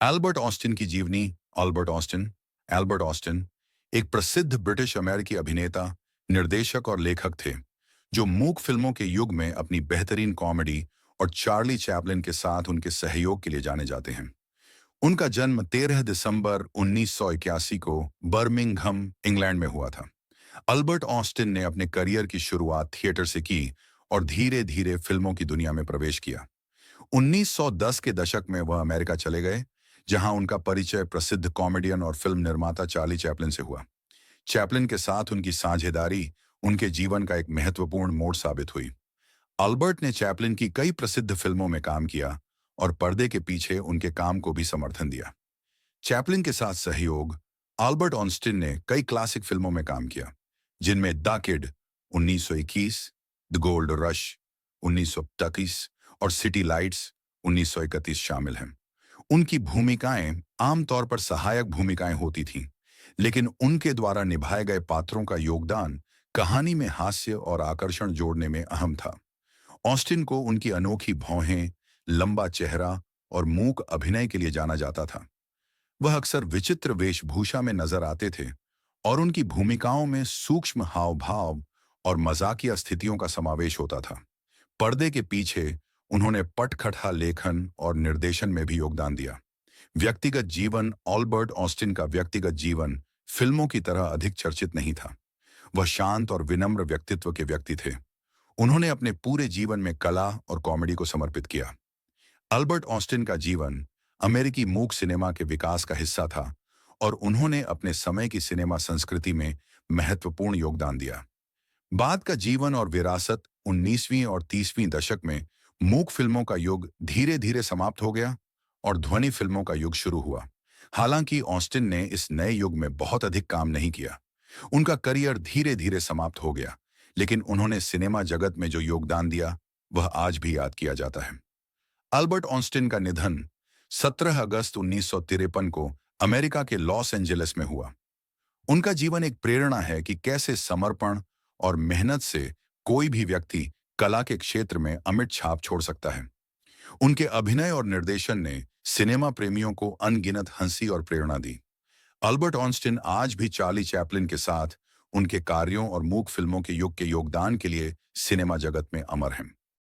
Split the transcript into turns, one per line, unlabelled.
Albert Austin की जीवनी। Albert Austin Albert Austin एक प्रसिद्ध ब्रिटिश अमेरिकी अभिनेता, निर्देशक और लेखक थे, जो मूक फिल्मों के युग में अपनी बेहतरीन कॉमेडी और चार्ली चैपलिन के साथ उनके सहयोग के लिए जाने जाते हैं। उनका जन्म 13 दिसंबर 1981 को बर्मिंघम, इंग्लैंड में हुआ था। अल्बर्ट ऑस्टिन ने अपने करियर की शुरुआत थिएटर से की और धीरे धीरे फिल्मों की दुनिया में प्रवेश किया। 1910 के दशक में वह अमेरिका चले गए, जहां उनका परिचय प्रसिद्ध कॉमेडियन और फिल्म निर्माता चार्ली चैपलिन से हुआ। चैपलिन के साथ उनकी साझेदारी उनके जीवन का एक महत्वपूर्ण मोड़ साबित हुई। अल्बर्ट ने चैपलिन की कई प्रसिद्ध फिल्मों में काम किया और पर्दे के पीछे उनके काम को भी समर्थन दिया। चैपलिन के साथ सहयोग। अल्बर्ट ऑस्टिन ने कई क्लासिक फिल्मों में काम किया, जिनमें the kid 1921, the gold rush 1925 और सिटी लाइट्स 1931 शामिल हैं। उनकी भूमिकाएं आमतौर पर सहायक भूमिकाएं होती थीं, लेकिन उनके द्वारा निभाए गए पात्रों का योगदान कहानी में हास्य और आकर्षण जोड़ने में अहम था। ऑस्टिन को उनकी अनोखी भौहें, लंबा चेहरा और मूक अभिनय के लिए जाना जाता था। वह अक्सर विचित्र वेशभूषा में नजर आते थे और उनकी भूमिकाओं में सूक्ष्म हाव भाव और मजाकिया स्थितियों का समावेश होता था। पर्दे के पीछे उन्होंने पटकथा लेखन और निर्देशन में भी योगदान दिया। व्यक्तिगत जीवन। अल्बर्ट ऑस्टिन का व्यक्तिगत जीवन फिल्मों की तरह अधिक चर्चित नहीं था। वह शांत और विनम्र व्यक्तित्व के व्यक्ति थे। उन्होंने अपने पूरे जीवन में कला और कॉमेडी को समर्पित किया। अल्बर्ट ऑस्टिन का जीवन अमेरिकी मूक सिनेमा के विकास का हिस्सा था और उन्होंने अपने समय की सिनेमा संस्कृति में महत्वपूर्ण योगदान दिया। बाद का जीवन और विरासत। 19वीं और 30वीं दशक में मूक फिल्मों का युग धीरे धीरे समाप्त हो गया और ध्वनि फिल्मों का युग शुरू हुआ। हालांकि ऑस्टिन ने इस नए युग में बहुत अधिक काम नहीं किया। उनका करियर धीरे धीरे समाप्त हो गया, लेकिन उन्होंने सिनेमा जगत में जो योगदान दिया वह आज भी याद किया जाता है। अल्बर्ट ऑस्टिन का निधन 17 अगस्त 1953 को अमेरिका के लॉस एंजेलिस में हुआ। उनका जीवन एक प्रेरणा है कि कैसे समर्पण और मेहनत से कोई भी व्यक्ति कला के क्षेत्र में अमिट छाप छोड़ सकता है। उनके अभिनय और निर्देशन ने सिनेमा प्रेमियों को अनगिनत हंसी और प्रेरणा दी। अल्बर्ट ऑस्टिन आज भी चार्ली चैपलिन के साथ उनके कार्यों और मूक फिल्मों के युग के योगदान के लिए सिनेमा जगत में अमर हैं।